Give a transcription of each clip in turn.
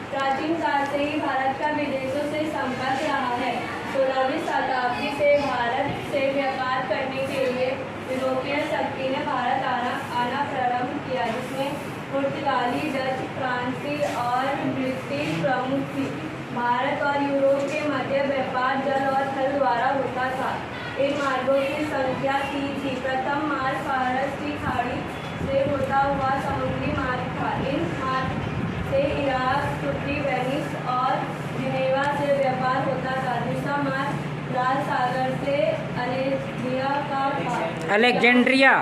प्राचीन काल से ही भारत का विदेशों से संपर्क रहा है। 16वीं शताब्दी से भारत से व्यापार करने के लिए यूरोपीय शक्ति ने भारत आना प्रारंभ किया, जिसमें पुर्तगाली, डच, फ्रांसीसी और ब्रिटिश प्रमुख थी। भारत और यूरोप के मध्य व्यापार जल और थल द्वारा होता था। इन मार्गों की संख्या 3 थी। प्रथम मार्ग फारस की खाड़ी से होता हुआ समुद्री मार्ग था। इन मार्ग से इराक, तुर्की, वेनिस और जिनेवा से व्यापार होता था। दूसरा मार्ग लाल सागर से अलेक्जेंड्रिया का था। अलेक्जेंड्रिया,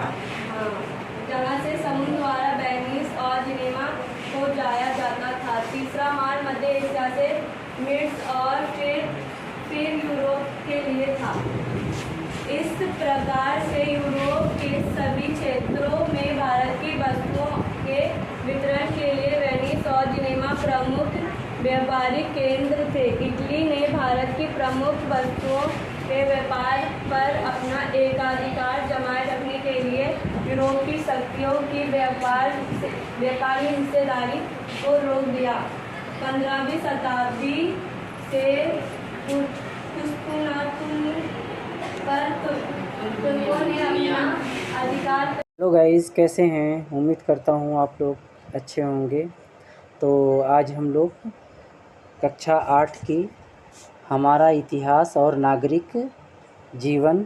जहाँ से समुद्र द्वारा वेनिस और जिनेवा को जाया जाता था। तीसरा मार्ग मध्य एशिया से मिड्स और फिर यूरोप के लिए था। इस प्रकार से यूरोप के सभी क्षेत्रों में भारत की वस्तुओं के वितरण के लिए वेनिस और जिनेवा प्रमुख व्यापारिक केंद्र थे। इटली ने भारत की प्रमुख वस्तुओं के व्यापार पर अपना एकाधिकार जमाए रखने के लिए यूरोप की शक्तियों की व्यापारी हिस्सेदारी को रोक दिया। 15वीं शताब्दी से तुर्कों ने अपना अधिकार। हेलो गाइस, कैसे हैं? उम्मीद करता हूँ आप लोग अच्छे होंगे। तो आज हम लोग कक्षा 8 की हमारा इतिहास और नागरिक जीवन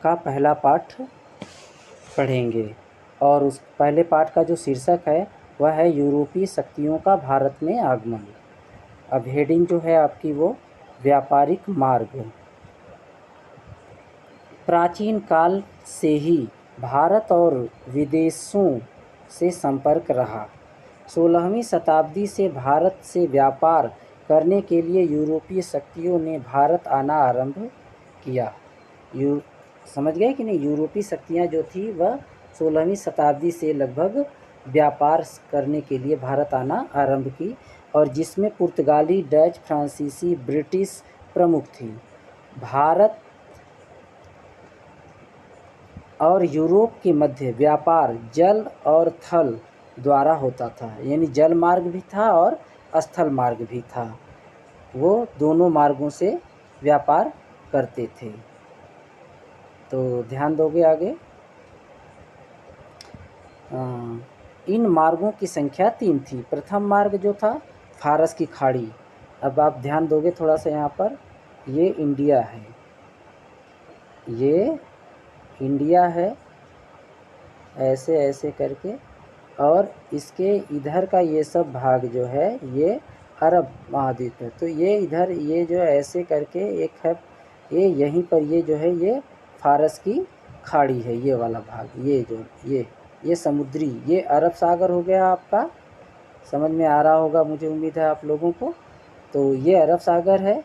का पहला पाठ पढ़ेंगे। और उस पहले पाठ का जो शीर्षक है वह है यूरोपीय शक्तियों का भारत में आगमन। अब हेडिंग जो है आपकी वो व्यापारिक मार्ग। प्राचीन काल से ही भारत और विदेशों से संपर्क रहा। 16वीं शताब्दी से भारत से व्यापार करने के लिए यूरोपीय शक्तियों ने भारत आना आरंभ किया। समझ गए कि नहीं? यूरोपीय शक्तियाँ जो थी वह 16वीं शताब्दी से लगभग व्यापार करने के लिए भारत आना आरंभ की, और जिसमें पुर्तगाली, डच, फ्रांसीसी, ब्रिटिश प्रमुख थी। भारत और यूरोप के मध्य व्यापार जल और थल द्वारा होता था, यानी जल मार्ग भी था और स्थल मार्ग भी था। वो दोनों मार्गों से व्यापार करते थे। तो ध्यान दोगे आगे। इन मार्गों की संख्या 3 थी। प्रथम मार्ग जो था फारस की खाड़ी। अब आप ध्यान दोगे थोड़ा सा यहाँ पर, ये इंडिया है, ये इंडिया है ऐसे ऐसे करके, और इसके इधर का ये सब भाग जो है ये अरब महाद्वीप है। तो ये इधर ये जो ऐसे करके एक है, ये यहीं पर ये जो है ये फारस की खाड़ी है, ये वाला भाग, ये जो ये समुद्री, ये अरब सागर हो गया। आपका समझ में आ रहा होगा, मुझे उम्मीद है आप लोगों को। तो ये अरब सागर है,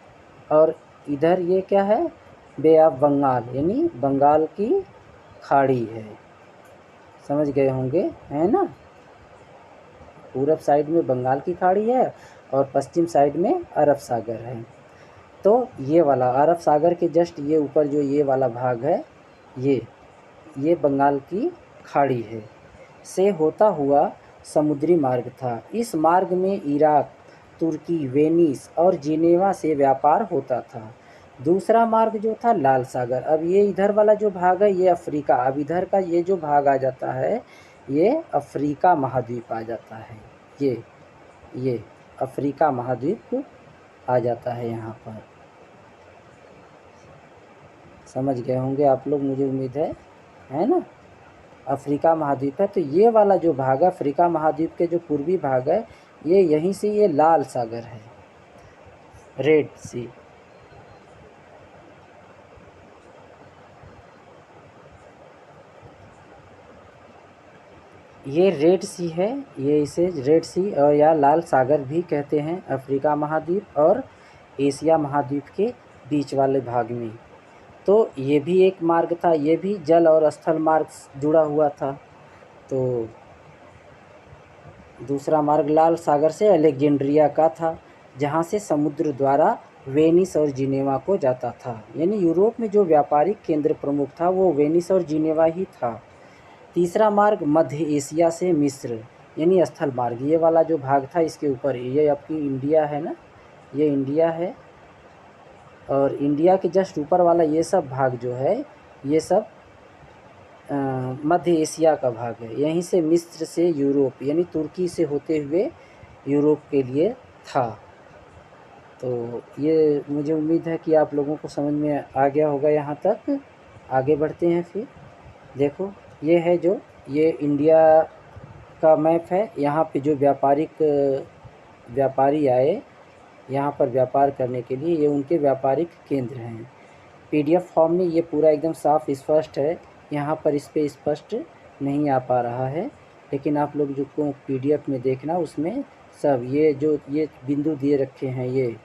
और इधर ये क्या है, बे ऑफ बंगाल, यानी बंगाल की खाड़ी है। समझ गए होंगे, है ना? पूरब साइड में बंगाल की खाड़ी है और पश्चिम साइड में अरब सागर है। तो ये वाला अरब सागर के जस्ट ये ऊपर जो ये वाला भाग है, ये बंगाल की खाड़ी है से होता हुआ समुद्री मार्ग था। इस मार्ग में इराक, तुर्की, वेनिस और जिनेवा से व्यापार होता था। दूसरा मार्ग जो था लाल सागर। अब ये इधर वाला जो भाग है ये अफ्रीका, अब इधर का ये जो भाग आ जाता है ये अफ्रीका महाद्वीप आ जाता है। ये अफ्रीका महाद्वीप आ जाता है यहाँ पर। समझ गए होंगे आप लोग, मुझे उम्मीद है ना? अफ्रीका महाद्वीप है। तो ये वाला जो भाग है अफ्रीका महाद्वीप के जो पूर्वी भाग है, ये यहीं से ये लाल सागर है, रेड सी। ये रेड सी है, ये इसे रेड सी और या लाल सागर भी कहते हैं, अफ्रीका महाद्वीप और एशिया महाद्वीप के बीच वाले भाग में। तो ये भी एक मार्ग था, ये भी जल और स्थल मार्ग जुड़ा हुआ था। तो दूसरा मार्ग लाल सागर से अलेक्जेंड्रिया का था, जहाँ से समुद्र द्वारा वेनिस और जिनेवा को जाता था। यानी यूरोप में जो व्यापारिक केंद्र प्रमुख था वो वेनिस और जिनेवा ही था। तीसरा मार्ग मध्य एशिया से मिस्र यानी स्थल मार्ग, ये वाला जो भाग था इसके ऊपर, ये आपकी इंडिया है ना, ये इंडिया है, और इंडिया के जस्ट ऊपर वाला ये सब भाग जो है ये सब मध्य एशिया का भाग है। यहीं से मिस्र से यूरोप यानी तुर्की से होते हुए यूरोप के लिए था। तो ये मुझे उम्मीद है कि आप लोगों को समझ में आ गया होगा यहाँ तक। आगे बढ़ते हैं फिर। देखो ये है जो ये इंडिया का मैप है। यहाँ पे जो व्यापारी आए यहाँ पर व्यापार करने के लिए, ये उनके व्यापारिक केंद्र हैं। पीडीएफ फॉर्म में ये पूरा एकदम साफ स्पष्ट है, यहाँ पर इस पे स्पष्ट नहीं आ पा रहा है, लेकिन आप लोग जो को पीडीएफ में देखना उसमें सब ये जो ये बिंदु दिए रखे हैं, ये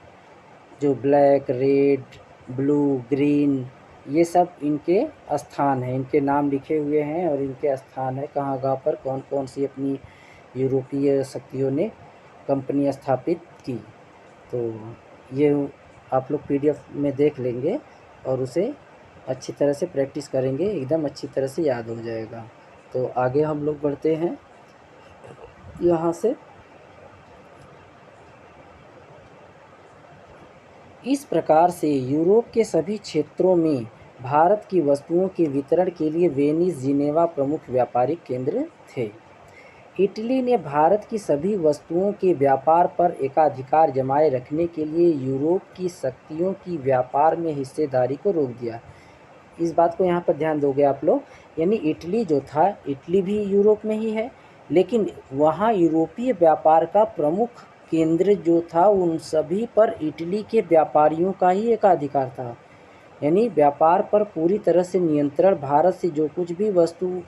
जो ब्लैक, रेड, ब्लू, ग्रीन, ये सब इनके स्थान हैं, इनके नाम लिखे हुए हैं और इनके स्थान है कहाँ पर कौन कौन सी अपनी यूरोपीय शक्तियों ने कंपनी स्थापित की। तो ये आप लोग पीडीएफ में देख लेंगे और उसे अच्छी तरह से प्रैक्टिस करेंगे, एकदम अच्छी तरह से याद हो जाएगा। तो आगे हम लोग बढ़ते हैं यहाँ से। इस प्रकार से यूरोप के सभी क्षेत्रों में भारत की वस्तुओं के वितरण के लिए वेनिस, जिनेवा प्रमुख व्यापारिक केंद्र थे। इटली ने भारत की सभी वस्तुओं के व्यापार पर एकाधिकार जमाए रखने के लिए यूरोप की शक्तियों की व्यापार में हिस्सेदारी को रोक दिया। इस बात को यहाँ पर ध्यान दोगे आप लोग, यानी इटली जो था, इटली भी यूरोप में ही है, लेकिन वहाँ यूरोपीय व्यापार का प्रमुख केंद्र जो था उन सभी पर इटली के व्यापारियों का ही एकाधिकार था। यानी व्यापार पर पूरी तरह से नियंत्रण, भारत से जो कुछ भी वस्तु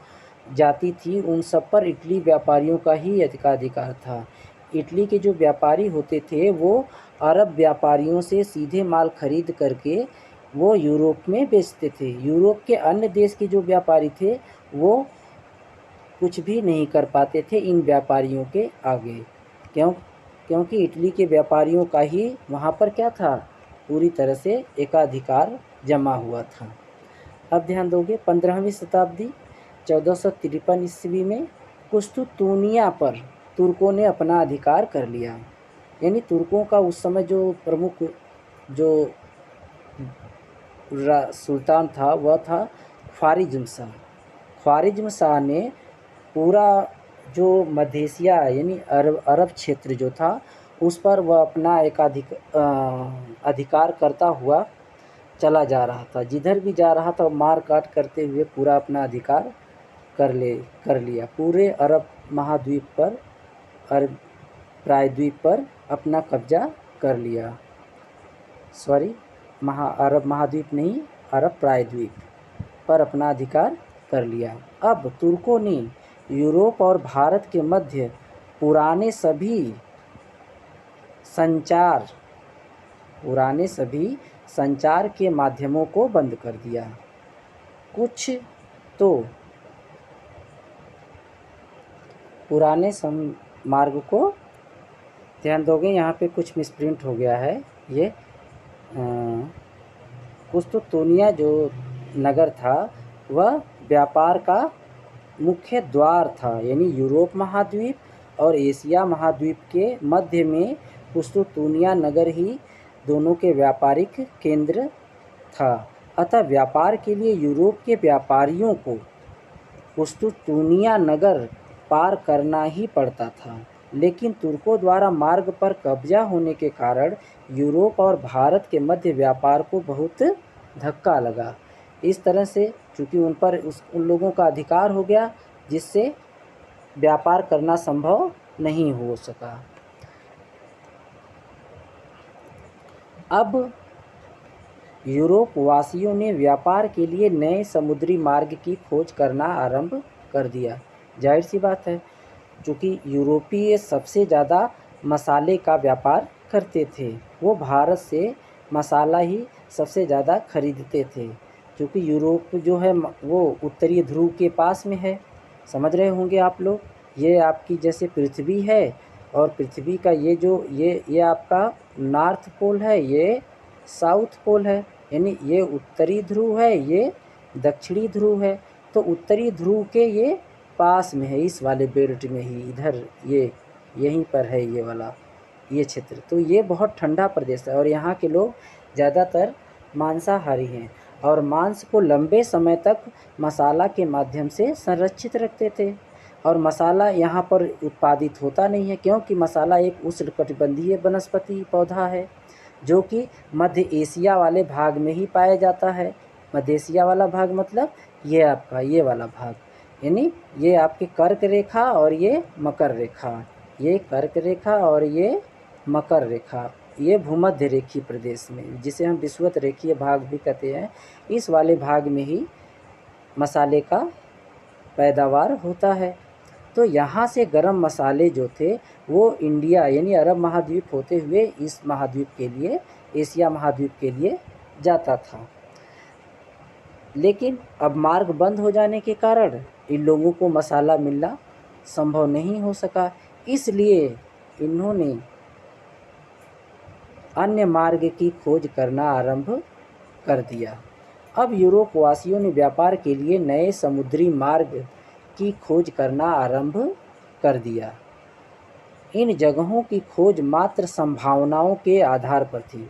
जाती थी उन सब पर इटली व्यापारियों का ही एकाधिकार था। इटली के जो व्यापारी होते थे वो अरब व्यापारियों से सीधे माल खरीद करके वो यूरोप में बेचते थे। यूरोप के अन्य देश के जो व्यापारी थे वो कुछ भी नहीं कर पाते थे इन व्यापारियों के आगे, क्योंकि इटली के व्यापारियों का ही वहाँ पर क्या था, पूरी तरह से एकाधिकार जमा हुआ था। अब ध्यान दोगे 15वीं शताब्दी 1453 ईस्वी में कुस्तुतूनिया पर तुर्कों ने अपना अधिकार कर लिया। यानी तुर्कों का उस समय जो प्रमुख जो सुल्तान था वह था ख्वारिज़्म शाह। ख्वारिज़्म शाह ने पूरा जो मध्य एशिया यानी अरब क्षेत्र जो था उस पर वह अपना अधिकार करता हुआ चला जा रहा था। जिधर भी जा रहा था मार काट करते हुए पूरा अपना अधिकार कर लिया। पूरे अरब महाद्वीप पर, अरब प्रायद्वीप पर अपना कब्जा कर लिया। अरब महाद्वीप नहीं, अरब प्रायद्वीप पर अपना अधिकार कर लिया। अब तुर्कों ने यूरोप और भारत के मध्य पुराने सभी संचार के माध्यमों को बंद कर दिया। कुछ तो पुराने मार्ग को ध्यान दोगे, यहाँ पे कुछ मिसप्रिंट हो गया है। ये कुस्तुतूनिया जो नगर था वह व्यापार का मुख्य द्वार था। यानी यूरोप महाद्वीप और एशिया महाद्वीप के मध्य में कुस्तुतूनिया नगर ही दोनों के व्यापारिक केंद्र था। अतः व्यापार के लिए यूरोप के व्यापारियों को कुस्तुतूनिया नगर पार करना ही पड़ता था। लेकिन तुर्कों द्वारा मार्ग पर कब्जा होने के कारण यूरोप और भारत के मध्य व्यापार को बहुत धक्का लगा। इस तरह से चूँकि उन लोगों का अधिकार हो गया, जिससे व्यापार करना संभव नहीं हो सका। अब यूरोप वासियों ने व्यापार के लिए नए समुद्री मार्ग की खोज करना आरंभ कर दिया। जाहिर सी बात है, चूँकि यूरोपीय सबसे ज़्यादा मसाले का व्यापार करते थे, वो भारत से मसाला ही सबसे ज़्यादा खरीदते थे। क्योंकि यूरोप जो है वो उत्तरी ध्रुव के पास में है, समझ रहे होंगे आप लोग। ये आपकी जैसे पृथ्वी है और पृथ्वी का ये आपका नॉर्थ पोल है, ये साउथ पोल है, यानी ये उत्तरी ध्रुव है, ये दक्षिणी ध्रुव है। तो उत्तरी ध्रुव के ये पास में है, इस वाले बेल्ट में ही, इधर ये यहीं पर है ये वाला ये क्षेत्र। तो ये बहुत ठंडा प्रदेश है और यहाँ के लोग ज़्यादातर मांसाहारी हैं और मांस को लंबे समय तक मसाला के माध्यम से संरक्षित रखते थे। और मसाला यहाँ पर उत्पादित होता नहीं है, क्योंकि मसाला एक उष्णकटिबंधीय वनस्पति पौधा है जो कि मध्य एशिया वाले भाग में ही पाया जाता है। मध्य एशिया वाला भाग मतलब ये आपका ये वाला भाग, यानी ये आपके कर्क रेखा और ये मकर रेखा, ये कर्क रेखा और ये मकर रेखा, ये भूमध्य रेखीय प्रदेश में, जिसे हम विषुवत रेखीय भाग भी कहते हैं, इस वाले भाग में ही मसाले का पैदावार होता है। तो यहाँ से गरम मसाले जो थे वो इंडिया यानी अरब महाद्वीप होते हुए इस महाद्वीप के लिए, एशिया महाद्वीप के लिए जाता था। लेकिन अब मार्ग बंद हो जाने के कारण इन लोगों को मसाला मिलना संभव नहीं हो सका, इसलिए इन्होंने अन्य मार्ग की खोज करना आरंभ कर दिया। अब यूरोप वासियों ने व्यापार के लिए नए समुद्री मार्ग की खोज करना आरंभ कर दिया। इन जगहों की खोज मात्र संभावनाओं के आधार पर थी।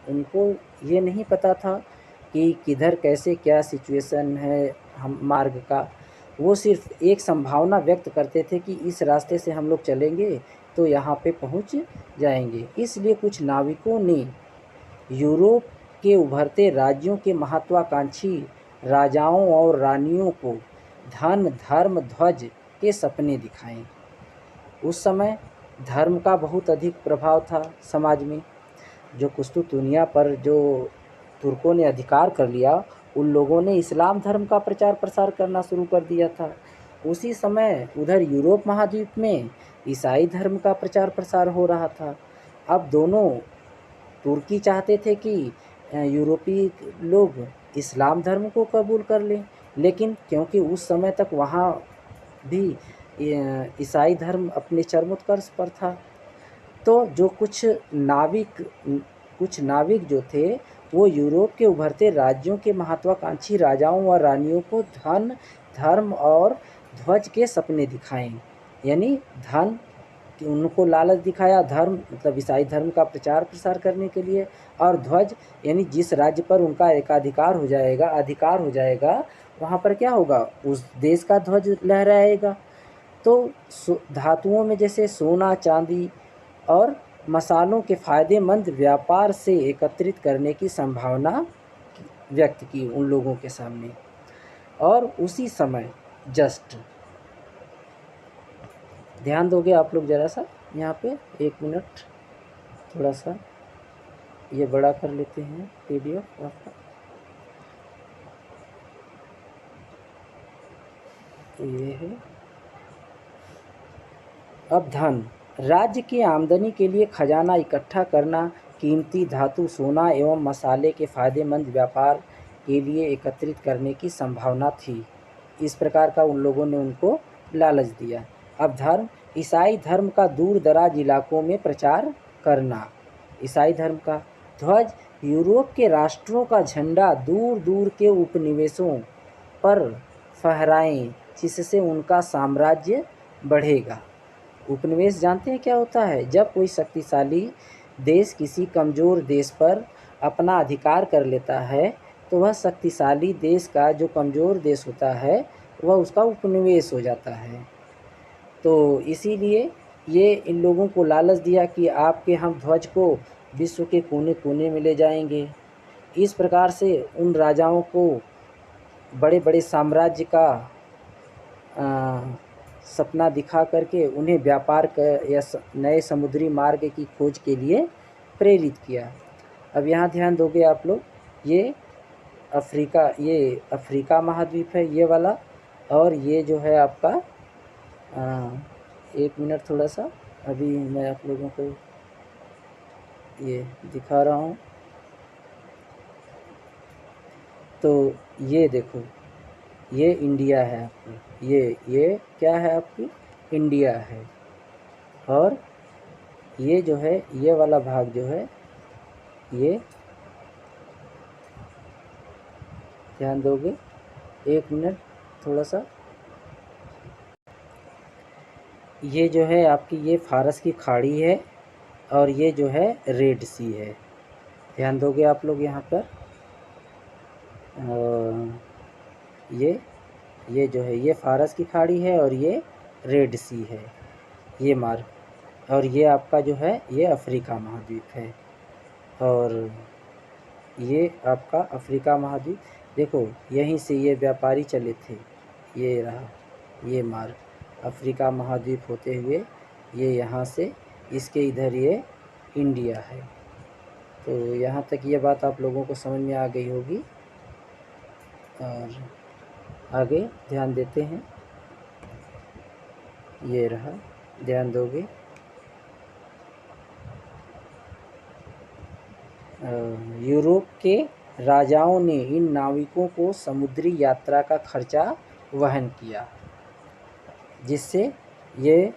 उनको ये नहीं पता था कि किधर कैसे क्या सिचुएशन है हम मार्ग का, वो सिर्फ एक संभावना व्यक्त करते थे कि इस रास्ते से हम लोग चलेंगे तो यहाँ पे पहुँच जाएंगे। इसलिए कुछ नाविकों ने यूरोप के उभरते राज्यों के महत्वाकांक्षी राजाओं और रानियों को धन, धर्म, ध्वज के सपने दिखाए। उस समय धर्म का बहुत अधिक प्रभाव था समाज में। जो कुस्तुतुनिया पर जो तुर्कों ने अधिकार कर लिया, उन लोगों ने इस्लाम धर्म का प्रचार प्रसार करना शुरू कर दिया था। उसी समय उधर यूरोप महाद्वीप में ईसाई धर्म का प्रचार प्रसार हो रहा था। अब दोनों, तुर्की चाहते थे कि यूरोपीय लोग इस्लाम धर्म को कबूल कर लें, लेकिन क्योंकि उस समय तक वहाँ भी ईसाई धर्म अपने चरमोत्कर्ष पर था, तो जो कुछ नाविक जो थे वो यूरोप के उभरते राज्यों के महत्वाकांक्षी राजाओं और रानियों को धन, धर्म और ध्वज के सपने दिखाएं। यानी धन कि उनको लालच दिखाया, धर्म मतलब ईसाई धर्म का प्रचार प्रसार करने के लिए, और ध्वज यानी जिस राज्य पर उनका एकाधिकार हो जाएगा, अधिकार हो जाएगा, वहाँ पर क्या होगा, उस देश का ध्वज लहराएगा। तो धातुओं में जैसे सोना, चांदी और मसालों के फ़ायदेमंद व्यापार से एकत्रित करने की संभावना व्यक्त की उन लोगों के सामने। और उसी समय जस्ट ध्यान दोगे आप लोग ज़रा सा यहाँ पे, एक मिनट, थोड़ा सा ये बड़ा कर लेते हैं PDF आपका। ये है अब धन। राज्य की आमदनी के लिए खजाना इकट्ठा करना, कीमती धातु, सोना एवं मसाले के फ़ायदेमंद व्यापार के लिए एकत्रित करने की संभावना थी। इस प्रकार का उन लोगों ने उनको लालच दिया। अब धर्म, ईसाई धर्म का दूर दराज इलाकों में प्रचार करना। ईसाई धर्म का ध्वज, यूरोप के राष्ट्रों का झंडा दूर दूर के उपनिवेशों पर फहराएं, जिससे उनका साम्राज्य बढ़ेगा। उपनिवेश जानते हैं क्या होता है? जब कोई शक्तिशाली देश किसी कमज़ोर देश पर अपना अधिकार कर लेता है तो वह शक्तिशाली देश का जो कमज़ोर देश होता है वह उसका उपनिवेश हो जाता है। तो इसीलिए ये इन लोगों को लालच दिया कि आपके हम ध्वज को विश्व के कोने कोने में ले जाएंगे। इस प्रकार से उन राजाओं को बड़े बड़े साम्राज्य का सपना दिखा करके उन्हें व्यापार या नए समुद्री मार्ग की खोज के लिए प्रेरित किया। अब यहाँ ध्यान दोगे आप लोग, ये अफ्रीका महाद्वीप है ये वाला, और ये जो है आपका एक मिनट, थोड़ा सा अभी मैं आप लोगों को ये दिखा रहा हूँ। तो ये देखो, ये इंडिया है आपकी, ये क्या है आपकी, इंडिया है। और ये जो है, ये वाला भाग जो है ये ध्यान दोगे, 1 मिनट थोड़ा सा। ये जो है आपकी ये फारस की खाड़ी है और ये जो है रेड सी है। ध्यान दोगे आप लोग यहाँ पर। ये जो है ये फारस की खाड़ी है और ये रेड सी है, ये मार्ग। और ये आपका जो है ये अफ्रीका महाद्वीप है। और ये आपका अफ्रीका महाद्वीप, देखो यहीं से ये व्यापारी चले थे, ये रहा ये मार्ग अफ्रीका महाद्वीप होते हुए ये यहाँ से इसके इधर ये इंडिया है। तो यहाँ तक ये बात आप लोगों को समझ में आ गई होगी। और आगे ध्यान देते हैं, ये रहा, ध्यान दोगे। यूरोप के राजाओं ने इन नाविकों को समुद्री यात्रा का खर्चा वहन किया, जिससे ये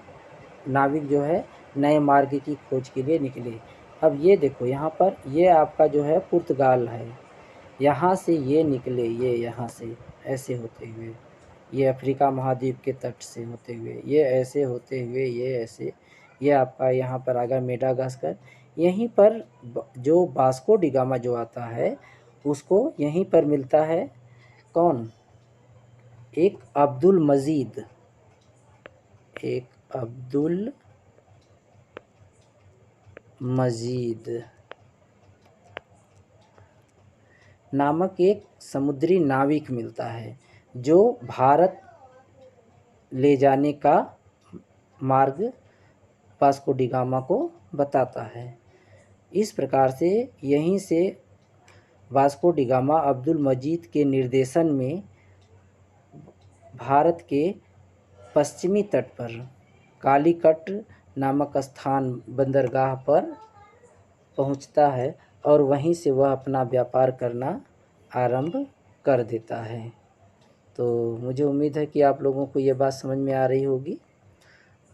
नाविक जो है नए मार्ग की खोज के लिए निकले। अब ये देखो यहाँ पर ये आपका जो है पुर्तगाल है, यहाँ से ये निकले, ये यहाँ से ऐसे होते हुए ये अफ्रीका महाद्वीप के तट से होते हुए ये ऐसे होते हुए ये ऐसे, ये आपका यहाँ पर आ गया मेडागास्कर। यहीं पर जो वास्को डी गामा जो आता है उसको यहीं पर मिलता है कौन, एक अब्दुल मजीद, एक अब्दुल मजीद नामक एक समुद्री नाविक मिलता है जो भारत ले जाने का मार्ग वास्को डी गामा को बताता है। इस प्रकार से यहीं से वास्को डी गामा अब्दुल मजीद के निर्देशन में भारत के पश्चिमी तट पर कालीकट नामक स्थान बंदरगाह पर पहुंचता है और वहीं से वह अपना व्यापार करना आरंभ कर देता है। तो मुझे उम्मीद है कि आप लोगों को ये बात समझ में आ रही होगी।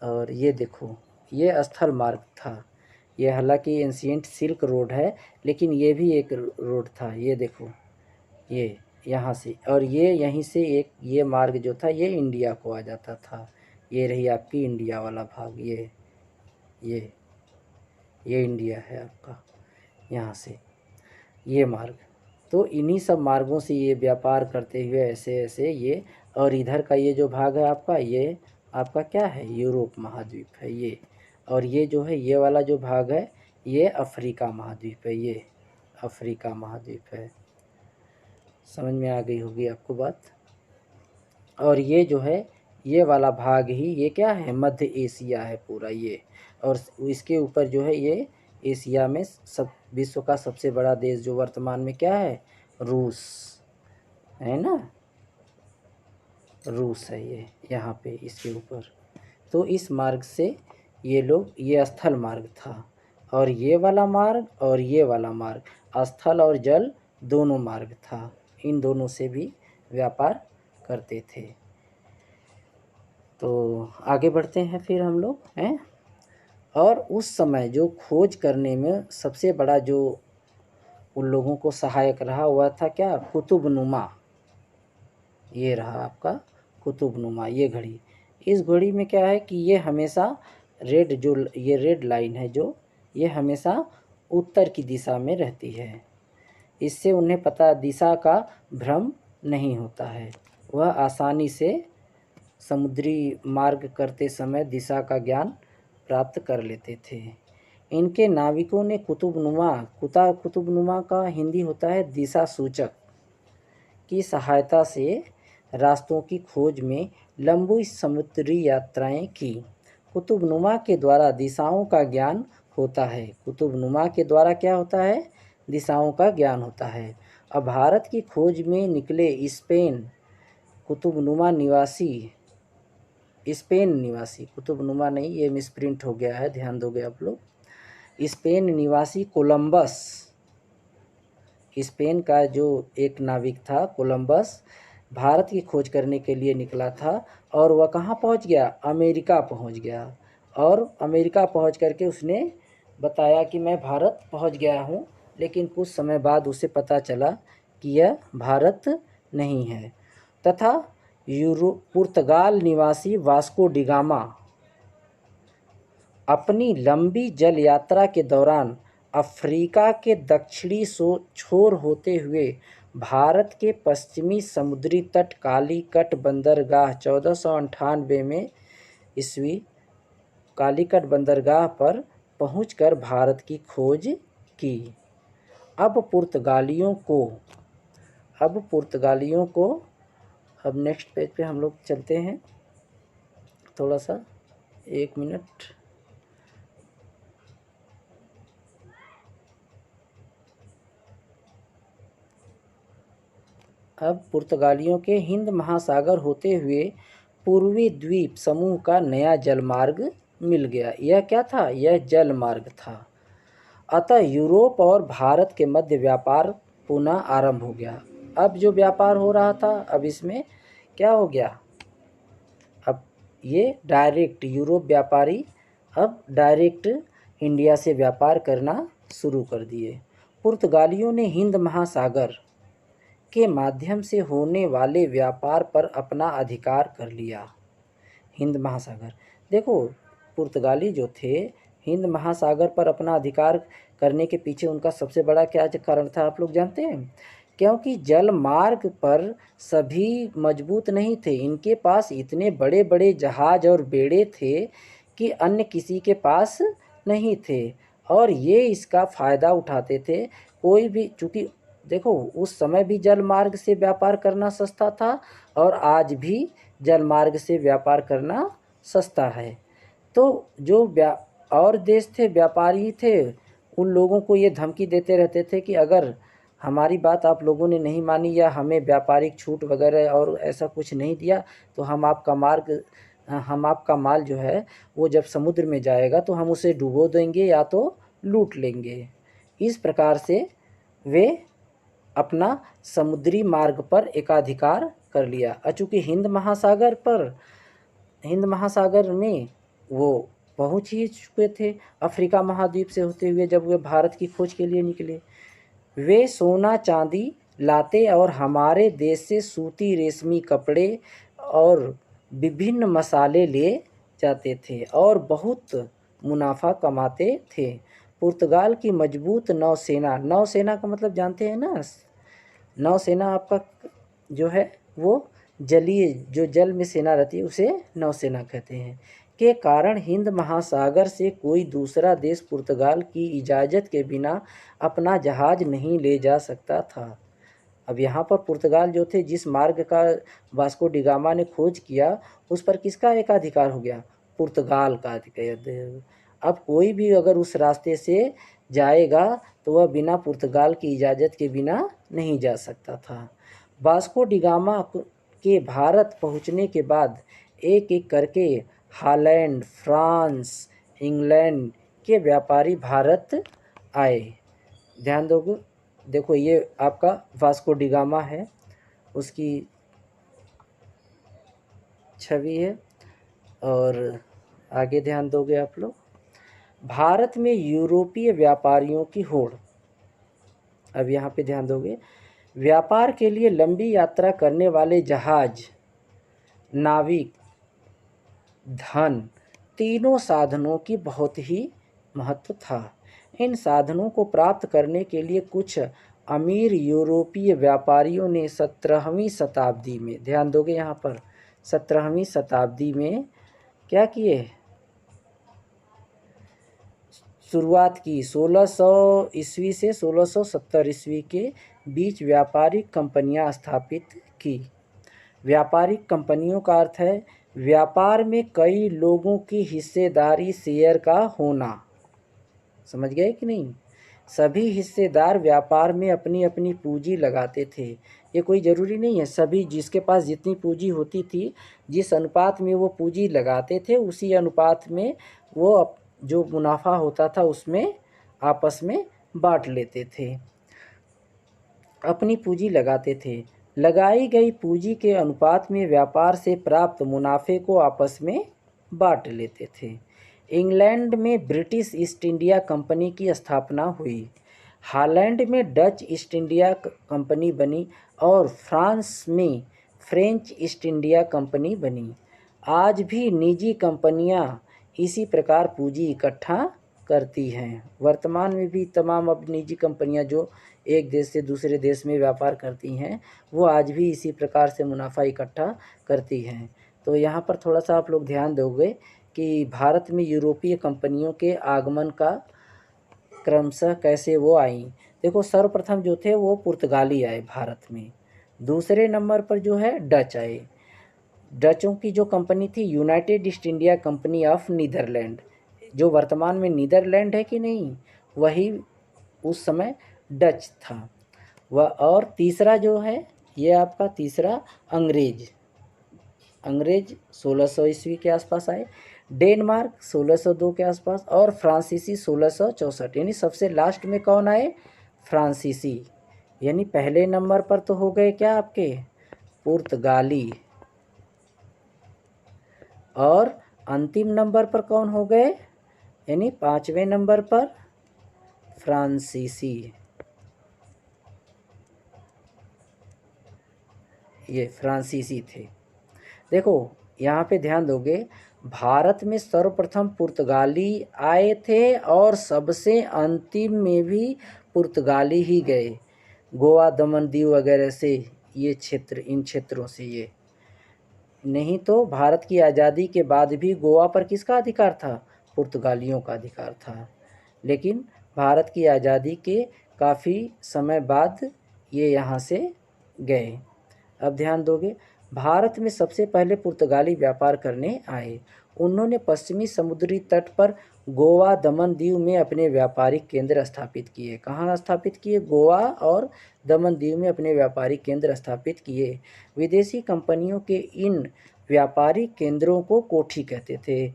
और ये देखो ये स्थल मार्ग था, ये हालांकि एंशिएंट सिल्क रोड है लेकिन ये भी एक रोड था। ये देखो ये यहाँ से, और ये यहीं से एक ये मार्ग जो था ये इंडिया को आ जाता था। ये रही आपकी इंडिया वाला भाग, ये इंडिया है आपका, यहाँ से ये मार्ग। तो इन्हीं सब मार्गों से ये व्यापार करते हुए ऐसे ऐसे ये, और इधर का ये जो भाग है आपका, ये आपका क्या है, यूरोप महाद्वीप है ये। और ये जो है ये वाला जो भाग है ये अफ्रीका महाद्वीप है, ये अफ्रीका महाद्वीप है। समझ में आ गई होगी आपको बात। और ये जो है ये वाला भाग ही ये क्या है, मध्य एशिया है पूरा ये। और इसके ऊपर जो है ये एशिया में सब विश्व का सबसे बड़ा देश जो वर्तमान में क्या है, रूस है ना, रूस है ये यहाँ पे इसके ऊपर। तो इस मार्ग से ये लोग, ये स्थल मार्ग था। और ये वाला मार्ग और ये वाला मार्ग स्थल और जल दोनों मार्ग था, इन दोनों से भी व्यापार करते थे। तो आगे बढ़ते हैं फिर हम लोग हैं। और उस समय जो खोज करने में सबसे बड़ा जो उन लोगों को सहायक रहा हुआ था क्या, कुतुबनुमा। ये रहा आपका कुतुबनुमा ये घड़ी। इस घड़ी में क्या है कि ये हमेशा रेड, जो ये रेड लाइन है जो, ये हमेशा उत्तर की दिशा में रहती है। इससे उन्हें पता दिशा का भ्रम नहीं होता है, वह आसानी से समुद्री मार्ग करते समय दिशा का ज्ञान प्राप्त कर लेते थे। इनके नाविकों ने कुतुबनुमा का हिंदी होता है दिशा सूचक की सहायता से रास्तों की खोज में लंबी समुद्री यात्राएं की। कुतुबनुमा के द्वारा दिशाओं का ज्ञान होता है, कुतुबनुमा के द्वारा क्या होता है, दिशाओं का ज्ञान होता है। अब भारत की खोज में निकले स्पेन कुतुबनुमा निवासी, स्पेन निवासी, कुतुबनुमा नहीं ये मिसप्रिंट हो गया है, ध्यान दोगे आप लोग। स्पेन निवासी कोलंबस, स्पेन का जो एक नाविक था कोलंबस, भारत की खोज करने के लिए निकला था। और वह कहाँ पहुँच गया, अमेरिका पहुँच गया। और अमेरिका पहुँच करके उसने बताया कि मैं भारत पहुँच गया हूँ। लेकिन कुछ समय बाद उसे पता चला कि यह भारत नहीं है तथा पुर्तगाल निवासी वास्को डिगामा अपनी लंबी जल यात्रा के दौरान अफ्रीका के दक्षिणी छोर होते हुए भारत के पश्चिमी समुद्री तट कालीकट बंदरगाह 1498 में ईस्वी कालीकट बंदरगाह पर पहुंचकर भारत की खोज की। अब पुर्तगालियों को अब नेक्स्ट पेज पे हम लोग चलते हैं, थोड़ा सा 1 मिनट। अब पुर्तगालियों के हिंद महासागर होते हुए पूर्वी द्वीप समूह का नया जलमार्ग मिल गया। यह क्या था? यह जल मार्ग था। अतः यूरोप और भारत के मध्य व्यापार पुनः आरंभ हो गया। अब जो व्यापार हो रहा था, अब इसमें क्या हो गया? अब ये डायरेक्ट यूरोप व्यापारी अब डायरेक्ट इंडिया से व्यापार करना शुरू कर दिए। पुर्तगालियों ने हिंद महासागर के माध्यम से होने वाले व्यापार पर अपना अधिकार कर लिया। हिंद महासागर, देखो पुर्तगाली जो थे हिंद महासागर पर अपना अधिकार करने के पीछे उनका सबसे बड़ा क्या कारण था, आप लोग जानते हैं? क्योंकि जल मार्ग पर सभी मजबूत नहीं थे। इनके पास इतने बड़े बड़े जहाज और बेड़े थे कि अन्य किसी के पास नहीं थे, और ये इसका फ़ायदा उठाते थे। कोई भी, चूँकि देखो उस समय भी जल मार्ग से व्यापार करना सस्ता था और आज भी जल मार्ग से व्यापार करना सस्ता है। तो जो और देश थे, व्यापारी थे, उन लोगों को ये धमकी देते रहते थे कि अगर हमारी बात आप लोगों ने नहीं मानी या हमें व्यापारिक छूट वगैरह और ऐसा कुछ नहीं दिया तो हम आपका माल जो है वो जब समुद्र में जाएगा तो हम उसे डुबो देंगे या तो लूट लेंगे। इस प्रकार से वे अपना समुद्री मार्ग पर एकाधिकार कर लिया। चूँकि हिंद महासागर में वो पहुंच ही चुके थे अफ्रीका महाद्वीप से होते हुए। जब वे भारत की खोज के लिए निकले, वे सोना चांदी लाते और हमारे देश से सूती रेशमी कपड़े और विभिन्न मसाले ले जाते थे और बहुत मुनाफा कमाते थे। पुर्तगाल की मजबूत नौसेना का मतलब जानते हैं ना? नौसेना आपका जो है वो जलीय, जो जल में सेना रहती है उसे नौसेना कहते हैं, के कारण हिंद महासागर से कोई दूसरा देश पुर्तगाल की इजाज़त के बिना अपना जहाज़ नहीं ले जा सकता था। अब यहाँ पर पुर्तगाल जो थे, जिस मार्ग का वास्को डिगामा ने खोज किया उस पर किसका एकाधिकार हो गया? पुर्तगाल का अधिकार। अब कोई भी अगर उस रास्ते से जाएगा तो वह बिना पुर्तगाल की इजाज़त के बिना नहीं जा सकता था। वास्को डिगामा के भारत पहुँचने के बाद एक एक करके हॉलैंड, फ्रांस, इंग्लैंड के व्यापारी भारत आए। ध्यान दोगे, देखो ये आपका वास्को डिगामा है, उसकी छवि है, और आगे ध्यान दोगे आप लोग। भारत में यूरोपीय व्यापारियों की होड़। अब यहाँ पे ध्यान दोगे, व्यापार के लिए लंबी यात्रा करने वाले जहाज, नाविक, धन, तीनों साधनों की बहुत ही महत्व था। इन साधनों को प्राप्त करने के लिए कुछ अमीर यूरोपीय व्यापारियों ने 17वीं शताब्दी में, ध्यान दोगे यहाँ पर 17वीं शताब्दी में क्या किए? शुरुआत की। 1600 ईस्वी से 1670 ईस्वी के बीच व्यापारिक कंपनियां स्थापित की। व्यापारिक कंपनियों का अर्थ है व्यापार में कई लोगों की हिस्सेदारी, शेयर का होना। समझ गए कि नहीं? सभी हिस्सेदार व्यापार में अपनी अपनी पूंजी लगाते थे। ये कोई ज़रूरी नहीं है, सभी जिसके पास जितनी पूंजी होती थी, जिस अनुपात में वो पूंजी लगाते थे उसी अनुपात में वो जो मुनाफा होता था उसमें आपस में बांट लेते थे, अपनी पूंजी लगाते थे। लगाई गई पूंजी के अनुपात में व्यापार से प्राप्त मुनाफे को आपस में बांट लेते थे। इंग्लैंड में ब्रिटिश ईस्ट इंडिया कंपनी की स्थापना हुई। हॉलैंड में डच ईस्ट इंडिया कंपनी बनी और फ्रांस में फ्रेंच ईस्ट इंडिया कंपनी बनी। आज भी निजी कंपनियां इसी प्रकार पूंजी इकट्ठा करती हैं। वर्तमान में भी तमाम अब निजी कंपनियां जो एक देश से दूसरे देश में व्यापार करती हैं, वो आज भी इसी प्रकार से मुनाफा इकट्ठा करती हैं। तो यहाँ पर थोड़ा सा आप लोग ध्यान दोगे कि भारत में यूरोपीय कंपनियों के आगमन का क्रमशः कैसे वो आई। देखो, सर्वप्रथम जो थे वो पुर्तगाली आए भारत में। दूसरे नंबर पर जो है डच आए। डचों की जो कंपनी थी United East India Company of Netherland, जो वर्तमान में नीदरलैंड है कि नहीं, वही उस समय डच था वह। और तीसरा जो है ये आपका तीसरा अंग्रेज 1600 ईस्वी के आसपास आए। डेनमार्क 1602 के आसपास और फ्रांसीसी 1664। यानी सबसे लास्ट में कौन आए? फ्रांसीसी। यानी पहले नंबर पर तो हो गए क्या आपके पुर्तगाली, और अंतिम नंबर पर कौन हो गए? यानी 5वें नंबर पर फ्रांसीसी। ये फ्रांसीसी थे। देखो यहाँ पे ध्यान दोगे, भारत में सर्वप्रथम पुर्तगाली आए थे और सबसे अंतिम में भी पुर्तगाली ही गए। गोवा, दमन, दीव वगैरह से ये क्षेत्र, इन क्षेत्रों से ये नहीं तो भारत की आज़ादी के बाद भी गोवा पर किसका अधिकार था? पुर्तगालियों का अधिकार था। लेकिन भारत की आज़ादी के काफ़ी समय बाद ये यहाँ से गए। अब ध्यान दोगे, भारत में सबसे पहले पुर्तगाली व्यापार करने आए। उन्होंने पश्चिमी समुद्री तट पर गोवा, दमन, दीव में अपने व्यापारिक केंद्र स्थापित किए। कहाँ स्थापित किए? गोवा और दमन दीव में अपने व्यापारिक केंद्र स्थापित किए। विदेशी कंपनियों के इन व्यापारिक केंद्रों को कोठी कहते थे।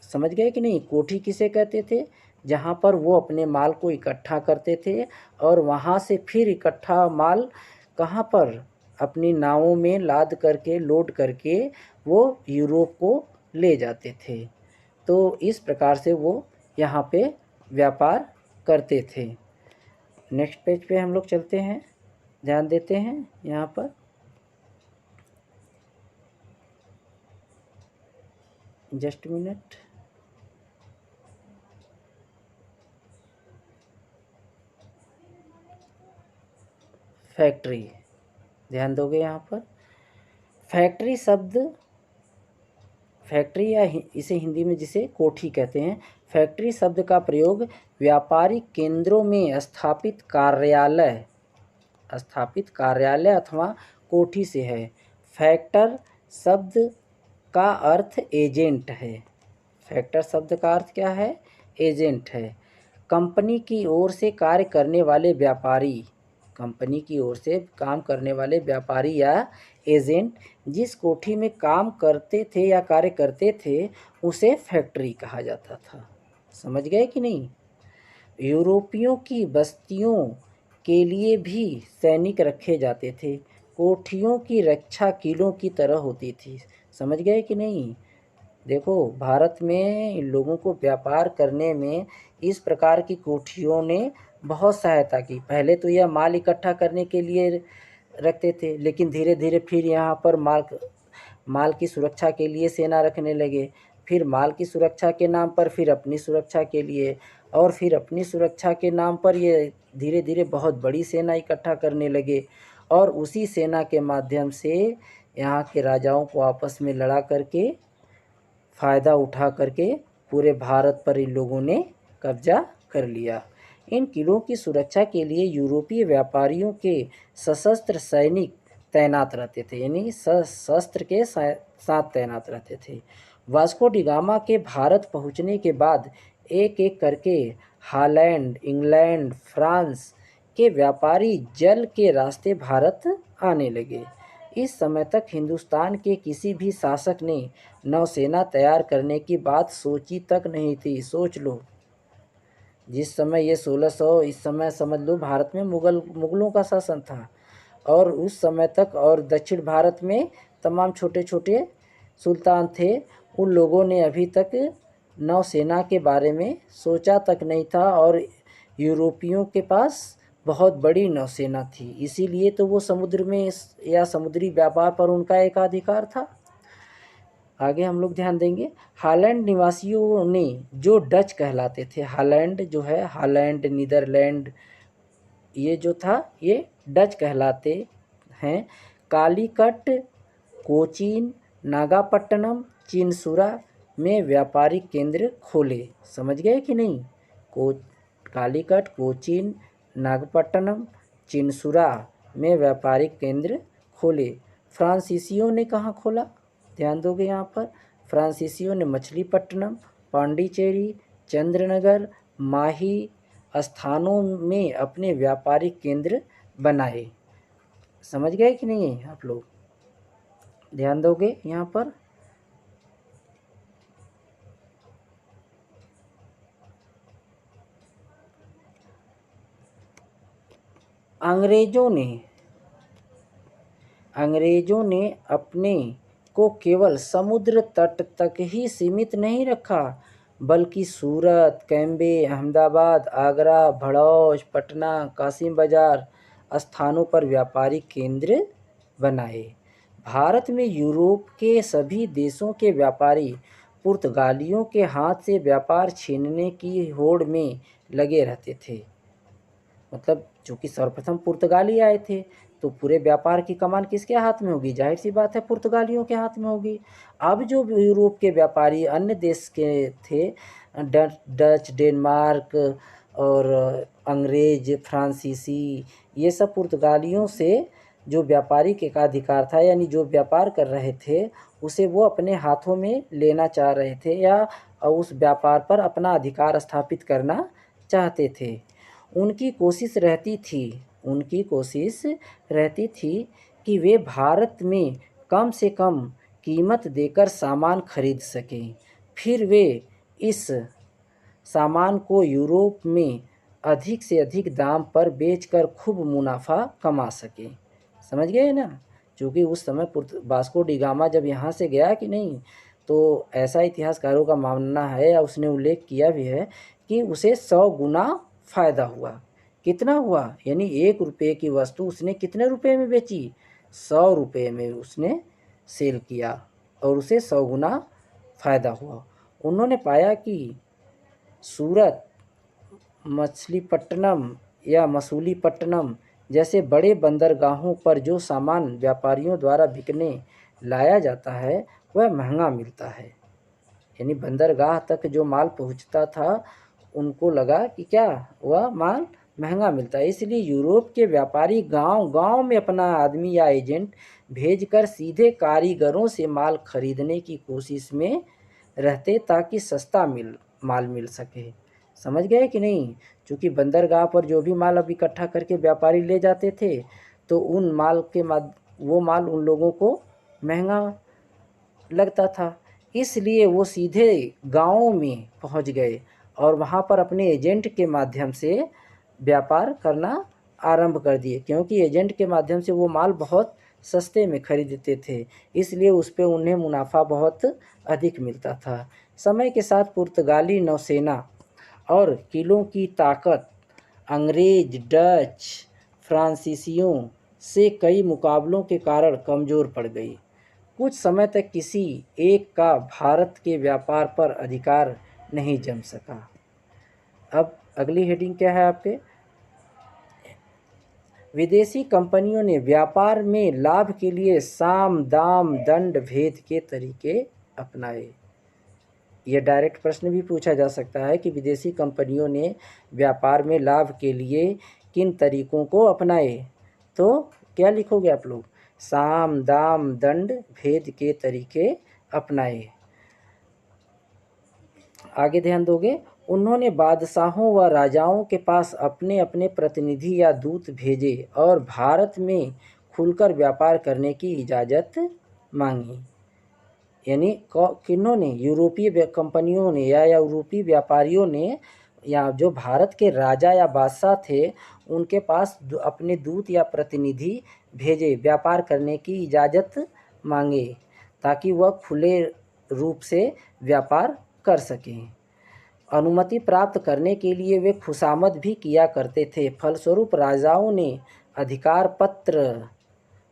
समझ गए कि नहीं? कोठी किसे कहते थे? जहाँ पर वो अपने माल को इकट्ठा करते थे और वहाँ से फिर इकट्ठा माल कहाँ पर? अपनी नावों में लाद करके, लोड करके वो यूरोप को ले जाते थे। तो इस प्रकार से वो यहाँ पे व्यापार करते थे। नेक्स्ट पेज पे हम लोग चलते हैं, ध्यान देते हैं यहाँ पर। Just minute. फैक्ट्री, ध्यान दोगे यहाँ पर। फैक्ट्री शब्द, फैक्ट्री या इसे हिंदी में जिसे कोठी कहते हैं, फैक्ट्री शब्द का प्रयोग व्यापारिक केंद्रों में स्थापित कार्यालय अथवा कोठी से है। फैक्टर शब्द का अर्थ एजेंट है। फैक्टर शब्द का अर्थ क्या है? एजेंट है। कंपनी की ओर से कार्य करने वाले व्यापारी, कंपनी की ओर से काम करने वाले व्यापारी या एजेंट जिस कोठी में काम करते थे या कार्य करते थे उसे फैक्ट्री कहा जाता था। समझ गए कि नहीं? यूरोपियों की बस्तियों के लिए भी सैनिक रखे जाते थे। कोठियों की रक्षा किलों की तरह होती थी। समझ गए कि नहीं? देखो, भारत में इन लोगों को व्यापार करने में इस प्रकार की कोठियों ने बहुत सहायता की। पहले तो यह माल इकट्ठा करने के लिए रखते थे, लेकिन धीरे धीरे फिर यहाँ पर माल की सुरक्षा के लिए सेना रखने लगे। फिर माल की सुरक्षा के नाम पर फिर अपनी सुरक्षा के लिए, और फिर अपनी सुरक्षा के नाम पर ये धीरे धीरे बहुत बड़ी सेना इकट्ठा करने लगे। और उसी सेना के माध्यम से यहाँ के राजाओं को आपस में लड़ा करके, फ़ायदा उठा करके पूरे भारत पर इन लोगों ने कब्जा कर लिया। इन किलों की सुरक्षा के लिए यूरोपीय व्यापारियों के सशस्त्र सैनिक तैनात रहते थे, यानी शस्त्र के साथ तैनात रहते थे। वास्को डी गामा के भारत पहुंचने के बाद एक एक करके हॉलैंड, इंग्लैंड, फ्रांस के व्यापारी जल के रास्ते भारत आने लगे। इस समय तक हिंदुस्तान के किसी भी शासक ने नौसेना तैयार करने की बात सोची तक नहीं थी। सोच लो, जिस समय ये 1600, इस समय समझ लो भारत में मुगलों का शासन था, और उस समय तक और दक्षिण भारत में तमाम छोटे छोटे सुल्तान थे। उन लोगों ने अभी तक नौसेना के बारे में सोचा तक नहीं था, और यूरोपियों के पास बहुत बड़ी नौसेना थी, इसीलिए तो वो समुद्र में या समुद्री व्यापार पर उनका एकाधिकार था। आगे हम लोग ध्यान देंगे, हॉलैंड निवासियों ने जो डच कहलाते थे, हॉलैंड जो है, हॉलैंड, नीदरलैंड, ये जो था ये डच कहलाते हैं, कालीकट, कोचीन, नागापट्टनम, चिनसुरा में व्यापारिक केंद्र खोले। समझ गए कि नहीं? कालीकट, कोचीन, नागपट्टनम, चिनसुरा में व्यापारिक केंद्र खोले। फ्रांसीसियों ने कहाँ खोला? ध्यान दोगे यहाँ पर, फ्रांसीसियों ने मछलीपट्टनम, पांडिचेरी, चंद्रनगर, माही स्थानों में अपने व्यापारिक केंद्र बनाए। समझ गए कि नहीं आप लोग? ध्यान दोगे यहाँ पर। अंग्रेजों ने अपने को केवल समुद्र तट तक ही सीमित नहीं रखा, बल्कि सूरत, कैम्बे, अहमदाबाद, आगरा, भड़ौच, पटना, कासिम बाजार स्थानों पर व्यापारिक केंद्र बनाए। भारत में यूरोप के सभी देशों के व्यापारी पुर्तगालियों के हाथ से व्यापार छीनने की होड़ में लगे रहते थे। मतलब चूँकि सर्वप्रथम पुर्तगाली आए थे, तो पूरे व्यापार की कमान किसके हाथ में होगी? जाहिर सी बात है, पुर्तगालियों के हाथ में होगी। अब जो यूरोप के व्यापारी अन्य देश के थे, डच, डेनमार्क और अंग्रेज, फ्रांसीसी, ये सब पुर्तगालियों से जो व्यापारिक एकाधिकार था, यानी जो व्यापार कर रहे थे, उसे वो अपने हाथों में लेना चाह रहे थे या उस व्यापार पर अपना अधिकार स्थापित करना चाहते थे। उनकी कोशिश रहती थी कि वे भारत में कम से कम कीमत देकर सामान खरीद सकें, फिर वे इस सामान को यूरोप में अधिक से अधिक दाम पर बेचकर खूब मुनाफा कमा सकें। समझ गए ना? क्योंकि उस समय वास्को डी गामा जब यहाँ से गया कि नहीं, तो ऐसा इतिहासकारों का मानना है या उसने उल्लेख किया भी है कि उसे 100 गुना फ़ायदा हुआ। कितना हुआ? यानी 1 रुपये की वस्तु उसने कितने रुपये में बेची? 100 रुपये में उसने सेल किया और उसे 100 गुना फ़ायदा हुआ। उन्होंने पाया कि सूरत, मछलीपट्टनम या मसूलीपट्टनम जैसे बड़े बंदरगाहों पर जो सामान व्यापारियों द्वारा बिकने लाया जाता है वह महंगा मिलता है। यानी बंदरगाह तक जो माल पहुंचता था, उनको लगा कि क्या वह माल महंगा मिलता है, इसलिए यूरोप के व्यापारी गांव-गांव में अपना आदमी या एजेंट भेजकर सीधे कारीगरों से माल खरीदने की कोशिश में रहते ताकि सस्ता माल मिल सके। समझ गए कि नहीं? क्योंकि बंदरगाह पर जो भी माल अब इकट्ठा करके व्यापारी ले जाते थे, तो उन माल के वो माल उन लोगों को महंगा लगता था, इसलिए वो सीधे गाँवों में पहुंच गए और वहाँ पर अपने एजेंट के माध्यम से व्यापार करना आरंभ कर दिए, क्योंकि एजेंट के माध्यम से वो माल बहुत सस्ते में खरीदते थे, इसलिए उस पर उन्हें मुनाफा बहुत अधिक मिलता था। समय के साथ पुर्तगाली नौसेना और किलों की ताकत अंग्रेज, डच, फ्रांसीसियों से कई मुकाबलों के कारण कमज़ोर पड़ गई। कुछ समय तक किसी एक का भारत के व्यापार पर अधिकार नहीं जम सका। अब अगली हेडिंग क्या है आपके? विदेशी कंपनियों ने व्यापार में लाभ के लिए साम, दाम, दंड भेद के तरीके अपनाए। यह डायरेक्ट प्रश्न भी पूछा जा सकता है कि विदेशी कंपनियों ने व्यापार में लाभ के लिए किन तरीकों को अपनाए। तो क्या लिखोगे आप लोग? साम, दाम, दंड भेद के तरीके अपनाए। आगे ध्यान दोगे, उन्होंने बादशाहों व राजाओं के पास अपने अपने प्रतिनिधि या दूत भेजे और भारत में खुलकर व्यापार करने की इजाज़त मांगी। यानी किन्होंने? यूरोपीय कंपनियों ने या यूरोपीय व्यापारियों ने, या जो भारत के राजा या बादशाह थे उनके पास अपने दूत या प्रतिनिधि भेजे, व्यापार करने की इजाज़त मांगे ताकि वह खुले रूप से व्यापार कर सकें। अनुमति प्राप्त करने के लिए वे खुशामद भी किया करते थे। फलस्वरूप राजाओं ने अधिकार पत्र,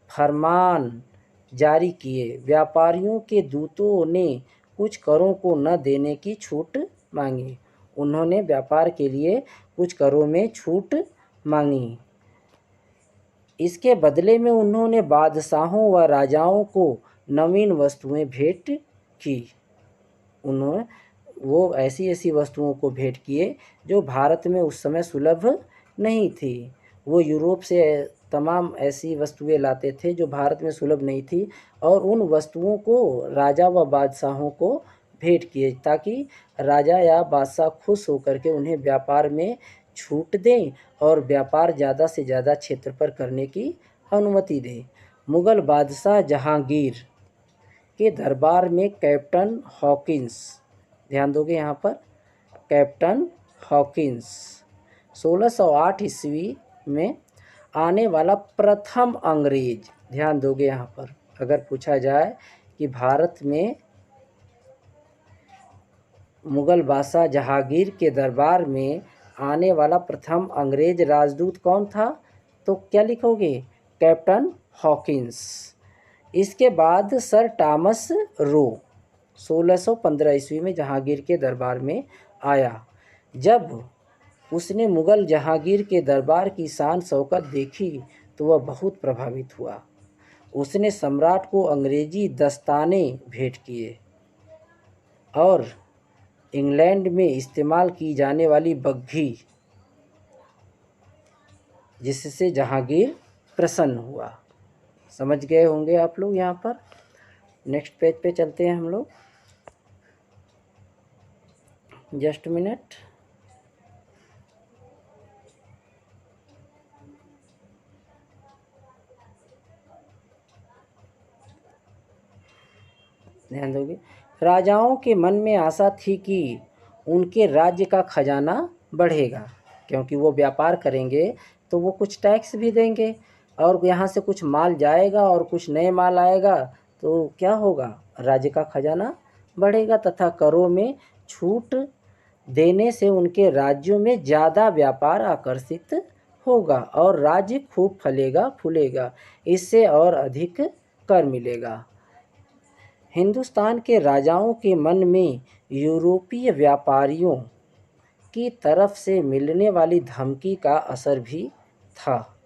फरमान जारी किए। व्यापारियों के दूतों ने कुछ करों को न देने की छूट मांगी। उन्होंने व्यापार के लिए कुछ करों में छूट मांगी। इसके बदले में उन्होंने बादशाहों व राजाओं को नवीन वस्तुएं भेंट की। उन्होंने वो ऐसी ऐसी वस्तुओं को भेंट किए जो भारत में उस समय सुलभ नहीं थी। वो यूरोप से तमाम ऐसी वस्तुएं लाते थे जो भारत में सुलभ नहीं थी, और उन वस्तुओं को राजा व बादशाहों को भेंट किए ताकि राजा या बादशाह खुश होकर के उन्हें व्यापार में छूट दें और व्यापार ज़्यादा से ज़्यादा क्षेत्र पर करने की अनुमति दें। मुग़ल बादशाह जहांगीर के दरबार में कैप्टन हॉकिंस, ध्यान दोगे यहाँ पर, कैप्टन हॉकिंस 1608 ईस्वी में आने वाला प्रथम अंग्रेज, ध्यान दोगे यहाँ पर, अगर पूछा जाए कि भारत में मुग़ल बादशाह जहांगीर के दरबार में आने वाला प्रथम अंग्रेज राजदूत कौन था, तो क्या लिखोगे, कैप्टन हॉकिंस। इसके बाद सर टॉमस रो 1615 ईस्वी में जहांगीर के दरबार में आया। जब उसने मुग़ल जहांगीर के दरबार की शान शौकत देखी तो वह बहुत प्रभावित हुआ। उसने सम्राट को अंग्रेजी दस्ताने भेंट किए और इंग्लैंड में इस्तेमाल की जाने वाली बग्घी, जिससे जहांगीर प्रसन्न हुआ। समझ गए होंगे आप लोग। यहाँ पर नेक्स्ट पेज पे चलते हैं हम लोग। Just minute. ध्यान दोगे। राजाओं के मन में आशा थी कि उनके राज्य का खजाना बढ़ेगा, क्योंकि वो व्यापार करेंगे तो वो कुछ टैक्स भी देंगे और यहाँ से कुछ माल जाएगा और कुछ नए माल आएगा, तो क्या होगा, राज्य का खजाना बढ़ेगा तथा करों में छूट देने से उनके राज्यों में ज़्यादा व्यापार आकर्षित होगा और राज्य खूब फलेगा फूलेगा, इससे और अधिक कर मिलेगा। हिंदुस्तान के राजाओं के मन में यूरोपीय व्यापारियों की तरफ से मिलने वाली धमकी का असर भी था।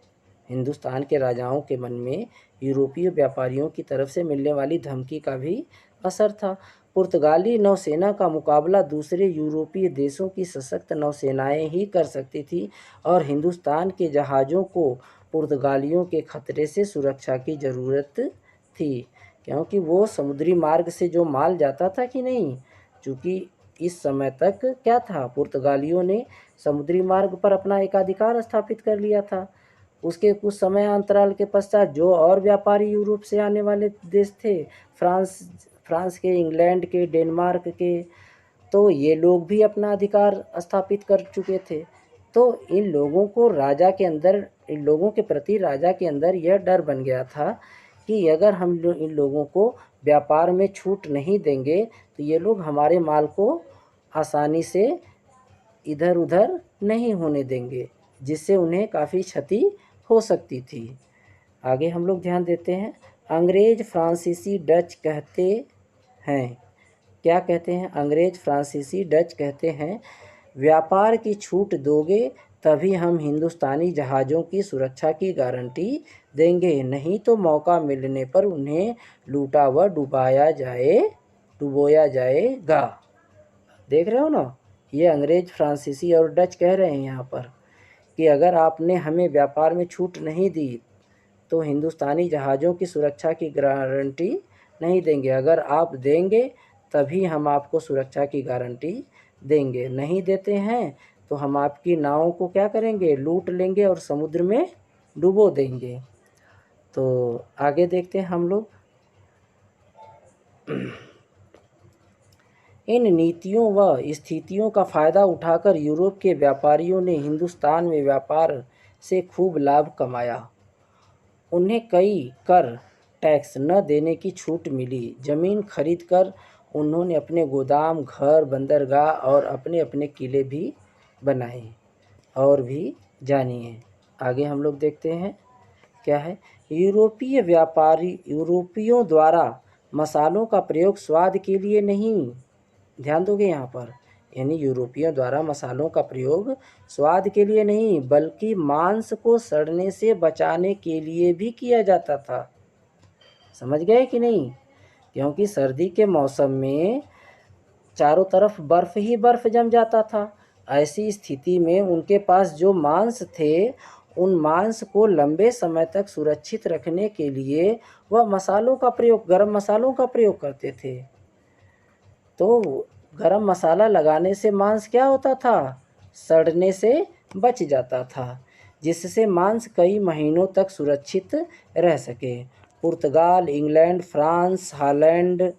हिंदुस्तान के राजाओं के मन में यूरोपीय व्यापारियों की तरफ से मिलने वाली धमकी का भी असर था। पुर्तगाली नौसेना का मुकाबला दूसरे यूरोपीय देशों की सशक्त नौसेनाएं ही कर सकती थी और हिंदुस्तान के जहाज़ों को पुर्तगालियों के खतरे से सुरक्षा की ज़रूरत थी, क्योंकि वो समुद्री मार्ग से जो माल जाता था कि नहीं, चूँकि इस समय तक क्या था, पुर्तगालियों ने समुद्री मार्ग पर अपना एकाधिकार स्थापित कर लिया था। उसके कुछ समय अंतराल के पश्चात जो और व्यापारी यूरोप से आने वाले देश थे, फ्रांस के, इंग्लैंड के, डेनमार्क के, तो ये लोग भी अपना अधिकार स्थापित कर चुके थे। तो इन लोगों के प्रति राजा के अंदर यह डर बन गया था कि अगर हम इन लोगों को व्यापार में छूट नहीं देंगे तो ये लोग हमारे माल को आसानी से इधर उधर नहीं होने देंगे, जिससे उन्हें काफ़ी क्षति हो सकती थी। आगे हम लोग ध्यान देते हैं। अंग्रेज, फ्रांसीसी, डच कहते हैं, क्या कहते हैं, अंग्रेज, फ्रांसीसी, डच कहते हैं, व्यापार की छूट दोगे तभी हम हिंदुस्तानी जहाज़ों की सुरक्षा की गारंटी देंगे, नहीं तो मौका मिलने पर उन्हें लूटा व डुबोया जाएगा। देख रहे हो ना, ये अंग्रेज, फ्रांसीसी और डच कह रहे हैं यहाँ पर कि अगर आपने हमें व्यापार में छूट नहीं दी तो हिंदुस्तानी जहाज़ों की सुरक्षा की गारंटी नहीं देंगे। अगर आप देंगे तभी हम आपको सुरक्षा की गारंटी देंगे, नहीं देते हैं तो हम आपकी नावों को क्या करेंगे, लूट लेंगे और समुद्र में डुबो देंगे। तो आगे देखते हैं हम लोग। इन नीतियों व स्थितियों का फ़ायदा उठाकर यूरोप के व्यापारियों ने हिंदुस्तान में व्यापार से खूब लाभ कमाया। उन्हें कई कर टैक्स न देने की छूट मिली। ज़मीन खरीदकर उन्होंने अपने गोदाम, घर, बंदरगाह और अपने अपने किले भी बनाए। और भी जानिए। आगे हम लोग देखते हैं क्या है। यूरोपियों द्वारा मसालों का प्रयोग स्वाद के लिए नहीं, ध्यान दोगे यहाँ पर, यानी यूरोपियों द्वारा मसालों का प्रयोग स्वाद के लिए नहीं बल्कि मांस को सड़ने से बचाने के लिए भी किया जाता था। समझ गए कि नहीं? क्योंकि सर्दी के मौसम में चारों तरफ बर्फ़ ही बर्फ़ जम जाता था। ऐसी स्थिति में उनके पास जो मांस थे, उन मांस को लंबे समय तक सुरक्षित रखने के लिए वह मसालों का प्रयोग, गरम मसालों का प्रयोग करते थे। तो गरम मसाला लगाने से मांस क्या होता था? सड़ने से बच जाता था, जिससे मांस कई महीनों तक सुरक्षित रह सके। पुर्तगाल, इंग्लैंड, फ्रांस, हॉलैंड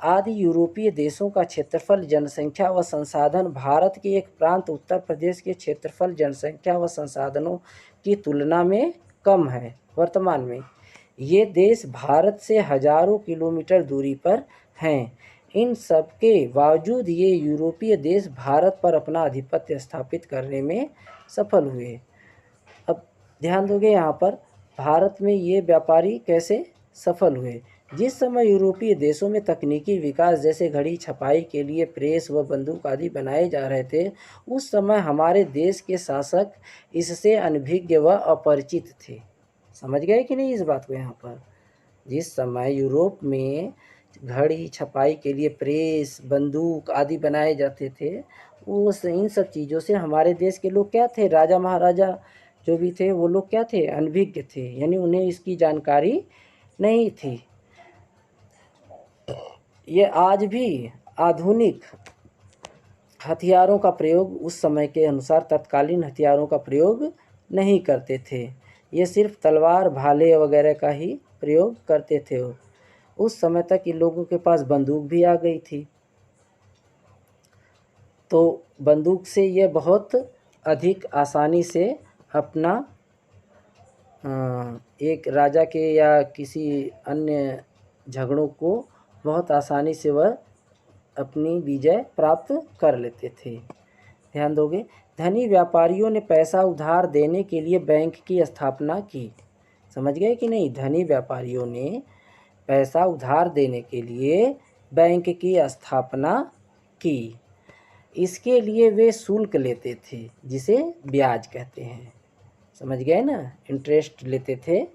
आदि यूरोपीय देशों का क्षेत्रफल, जनसंख्या व संसाधन भारत के एक प्रांत उत्तर प्रदेश के क्षेत्रफल, जनसंख्या व संसाधनों की तुलना में कम है। वर्तमान में ये देश भारत से हजारों किलोमीटर दूरी पर हैं। इन सब के बावजूद ये यूरोपीय देश भारत पर अपना आधिपत्य स्थापित करने में सफल हुए। अब ध्यान दोगे यहाँ पर, भारत में ये व्यापारी कैसे सफल हुए। जिस समय यूरोपीय देशों में तकनीकी विकास जैसे घड़ी, छपाई के लिए प्रेस व बंदूक आदि बनाए जा रहे थे, उस समय हमारे देश के शासक इससे अनभिज्ञ व अपरिचित थे। समझ गए कि नहीं इस बात को? यहाँ पर जिस समय यूरोप में घड़ी, छपाई के लिए प्रेस, बंदूक आदि बनाए जाते थे, उस इन सब चीज़ों से हमारे देश के लोग क्या थे, राजा महाराजा जो भी थे वो लोग क्या थे, अनभिज्ञ थे, यानी उन्हें इसकी जानकारी नहीं थी। ये आज भी आधुनिक हथियारों का प्रयोग, उस समय के अनुसार तत्कालीन हथियारों का प्रयोग नहीं करते थे। ये सिर्फ तलवार, भाले वगैरह का ही प्रयोग करते थे। उस समय तक इन लोगों के पास बंदूक भी आ गई थी, तो बंदूक से ये बहुत अधिक आसानी से अपना एक राजा के या किसी अन्य झगड़ों को बहुत आसानी से वह अपनी विजय प्राप्त कर लेते थे। ध्यान दोगे। धनी व्यापारियों ने पैसा उधार देने के लिए बैंक की स्थापना की। समझ गए कि नहीं? धनी व्यापारियों ने पैसा उधार देने के लिए बैंक की स्थापना की। इसके लिए वे शुल्क लेते थे, जिसे ब्याज कहते हैं। समझ गए ना? इंटरेस्ट लेते थे,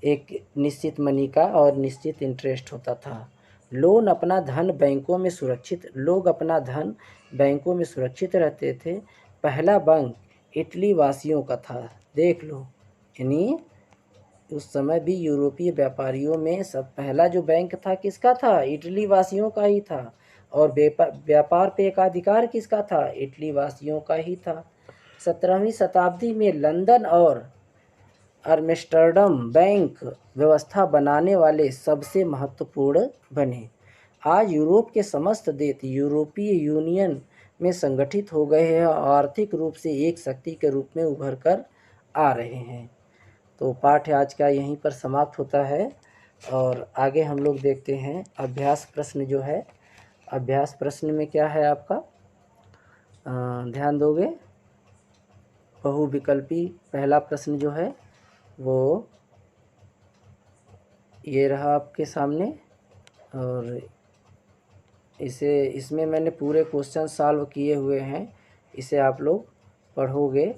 एक निश्चित मनी का और निश्चित इंटरेस्ट होता था। लोग अपना धन बैंकों में सुरक्षित रहते थे। पहला बैंक इटली वासियों का था। देख लो, यानी उस समय भी यूरोपीय व्यापारियों में सब पहला जो बैंक था किसका था? इटली वासियों का ही था। और व्यापार पे एकाधिकार किसका था? इटली वासियों का ही था। 17वीं शताब्दी में लंदन और आम्स्टर्डम बैंक व्यवस्था बनाने वाले सबसे महत्वपूर्ण बने। आज यूरोप के समस्त देश यूरोपीय यूनियन में संगठित हो गए हैं और आर्थिक रूप से एक शक्ति के रूप में उभर कर आ रहे हैं। तो पाठ आज का यहीं पर समाप्त होता है और आगे हम लोग देखते हैं अभ्यास प्रश्न जो है। अभ्यास प्रश्न में क्या है आपका, ध्यान दोगे। बहुविकल्पी पहला प्रश्न जो है वो ये रहा आपके सामने, और इसमें मैंने पूरे क्वेश्चन सॉल्व किए हुए हैं। इसे आप लोग पढ़ोगे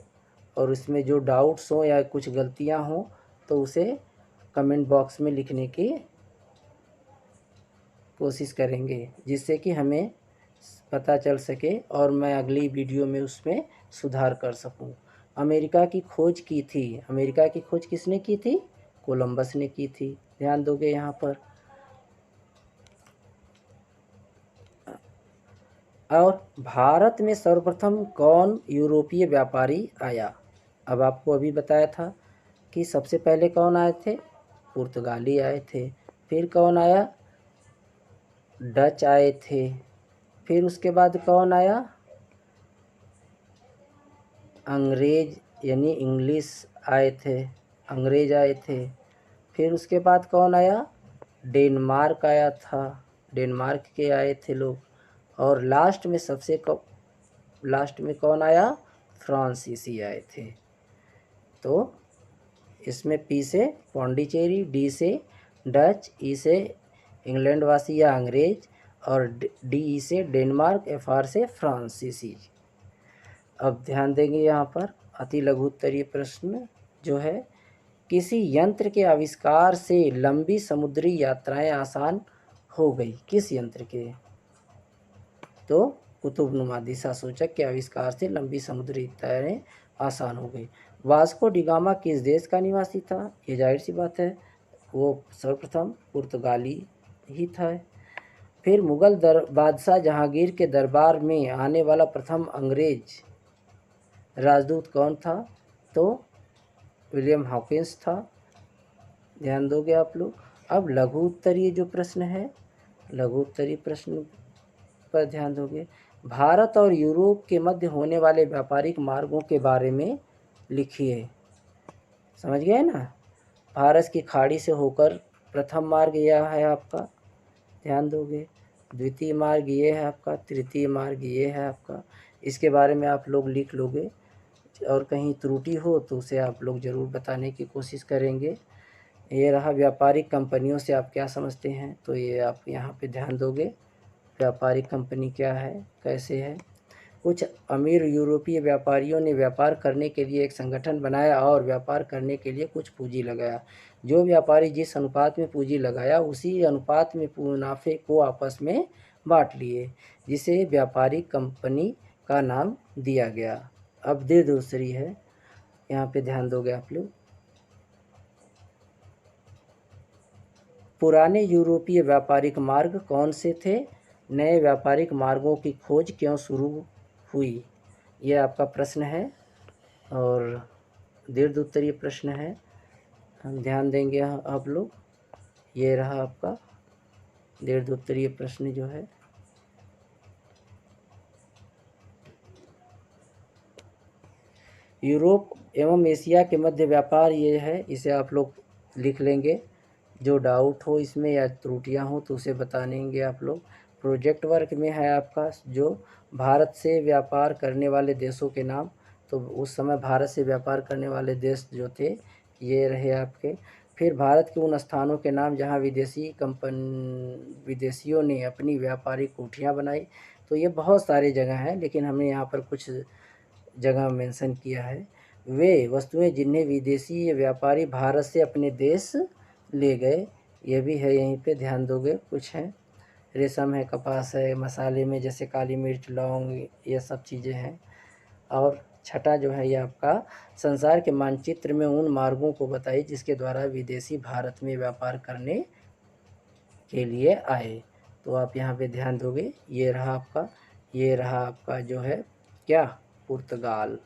और इसमें जो डाउट्स हो या कुछ गलतियां हो तो उसे कमेंट बॉक्स में लिखने की कोशिश करेंगे, जिससे कि हमें पता चल सके और मैं अगली वीडियो में उसमें सुधार कर सकूं। अमेरिका की खोज की थी। अमेरिका की खोज किसने की थी? कोलंबस ने की थी। ध्यान दोगे यहाँ पर। और भारत में सर्वप्रथम कौन यूरोपीय व्यापारी आया? अब आपको अभी बताया था कि सबसे पहले कौन आए थे? पुर्तगाली आए थे। फिर कौन आया? डच आए थे। फिर उसके बाद कौन आया? अंग्रेज यानी इंग्लिश आए थे, अंग्रेज आए थे। फिर उसके बाद कौन आया? डेनमार्क आया था। डेनमार्क के आए थे लोग। और लास्ट में कौन आया? फ्रांसीसी आए थे। तो इसमें पी से पौंडीचेरी, डी से डच, ई से इंग्लैंड वासी या अंग्रेज, और डी ई से डेनमार्क, एफ आर से फ्रांसीसी। अब ध्यान देंगे यहाँ पर अति लघु उत्तरीय प्रश्न जो है, किसी यंत्र के आविष्कार से लंबी समुद्री यात्राएं आसान हो गई। किस यंत्र के? तो कुतुबनुमा दिशा सूचक के आविष्कार से लंबी समुद्री यात्राएं आसान हो गई। वास्को डी गामा किस देश का निवासी था? ये जाहिर सी बात है, वो सर्वप्रथम पुर्तगाली ही था। फिर मुगल बादशाह जहांगीर के दरबार में आने वाला प्रथम अंग्रेज राजदूत कौन था? तो विलियम हॉकिंस था। ध्यान दोगे आप लोग। अब लघु उत्तरीय जो प्रश्न है, लघु उत्तरीय प्रश्न पर ध्यान दोगे। भारत और यूरोप के मध्य होने वाले व्यापारिक मार्गों के बारे में लिखिए। समझ गए ना? फारस की खाड़ी से होकर प्रथम मार्ग यह है आपका, ध्यान दोगे। द्वितीय मार्ग ये है आपका, तृतीय मार्ग ये है आपका। इसके बारे में आप लोग लिख लोगे, और कहीं त्रुटि हो तो उसे आप लोग ज़रूर बताने की कोशिश करेंगे। ये रहा व्यापारिक कंपनियों से आप क्या समझते हैं, तो ये आप यहाँ पे ध्यान दोगे। व्यापारिक कंपनी क्या है, कैसे है। कुछ अमीर यूरोपीय व्यापारियों ने व्यापार करने के लिए एक संगठन बनाया और व्यापार करने के लिए कुछ पूंजी लगाया। जो व्यापारी जिस अनुपात में पूंजी लगाया उसी अनुपात में मुनाफे को आपस में बांट लिए, जिसे व्यापारिक कंपनी का नाम दिया गया। अब दूसरी है, यहाँ पे ध्यान दोगे आप लोग। पुराने यूरोपीय व्यापारिक मार्ग कौन से थे? नए व्यापारिक मार्गों की खोज क्यों शुरू हुई? यह आपका प्रश्न है और दीर्घ उत्तरीय प्रश्न है। हम ध्यान देंगे आप लोग। ये रहा आपका दीर्घ उत्तरीय प्रश्न जो है। यूरोप एवं एशिया के मध्य व्यापार ये है, इसे आप लोग लिख लेंगे। जो डाउट हो इसमें या त्रुटियां हो तो उसे बताएंगे आप लोग। प्रोजेक्ट वर्क में है आपका जो भारत से व्यापार करने वाले देशों के नाम, तो उस समय भारत से व्यापार करने वाले देश जो थे ये रहे आपके। फिर भारत के उन स्थानों के नाम जहां विदेशियों ने अपनी व्यापारिक कोठियाँ बनाई। तो ये बहुत सारे जगह हैं, लेकिन हमने यहाँ पर कुछ जगह मेंशन किया है। वे वस्तुएं जिन्हें विदेशी व्यापारी भारत से अपने देश ले गए, ये भी है, यहीं पे ध्यान दोगे। कुछ है, रेशम है, कपास है, मसाले में जैसे काली मिर्च, लौंग, ये सब चीज़ें हैं। और छठा जो है ये आपका संसार के मानचित्र में उन मार्गों को बताइए जिसके द्वारा विदेशी भारत में व्यापार करने के लिए आए। तो आप यहाँ पे ध्यान दोगे। ये रहा आपका जो है क्या, पुर्तगाल।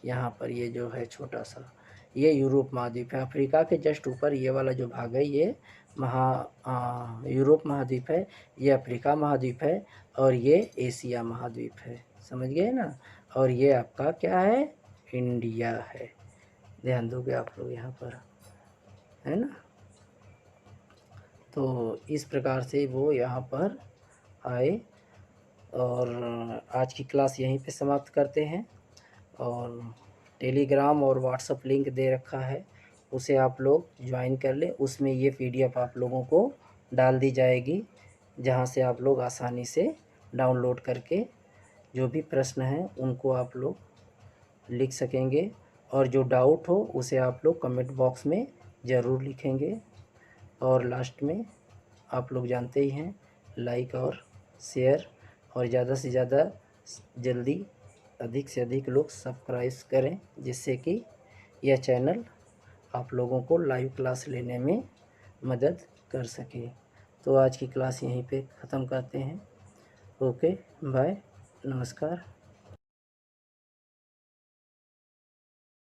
यहाँ पर ये जो है छोटा सा, ये यूरोप महाद्वीप है। अफ्रीका के जस्ट ऊपर ये वाला जो भाग है ये यूरोप महाद्वीप है, ये अफ्रीका महाद्वीप है, और ये एशिया महाद्वीप है। समझ गए ना? और ये आपका क्या है, इंडिया है। ध्यान दोगे आप लोग यहाँ पर, है ना? तो इस प्रकार से वो यहाँ पर आए। और आज की क्लास यहीं पे समाप्त करते हैं। और टेलीग्राम और व्हाट्सएप लिंक दे रखा है, उसे आप लोग ज्वाइन कर लें। उसमें ये PDF आप लोगों को डाल दी जाएगी, जहाँ से आप लोग आसानी से डाउनलोड करके जो भी प्रश्न हैं उनको आप लोग लिख सकेंगे। और जो डाउट हो उसे आप लोग कमेंट बॉक्स में ज़रूर लिखेंगे। और लास्ट में आप लोग जानते ही हैं, लाइक और शेयर, और ज़्यादा से ज़्यादा जल्दी अधिक से अधिक लोग सब्सक्राइब करें, जिससे कि यह चैनल आप लोगों को लाइव क्लास लेने में मदद कर सके। तो आज की क्लास यहीं पे ख़त्म करते हैं। ओके, बाय, नमस्कार।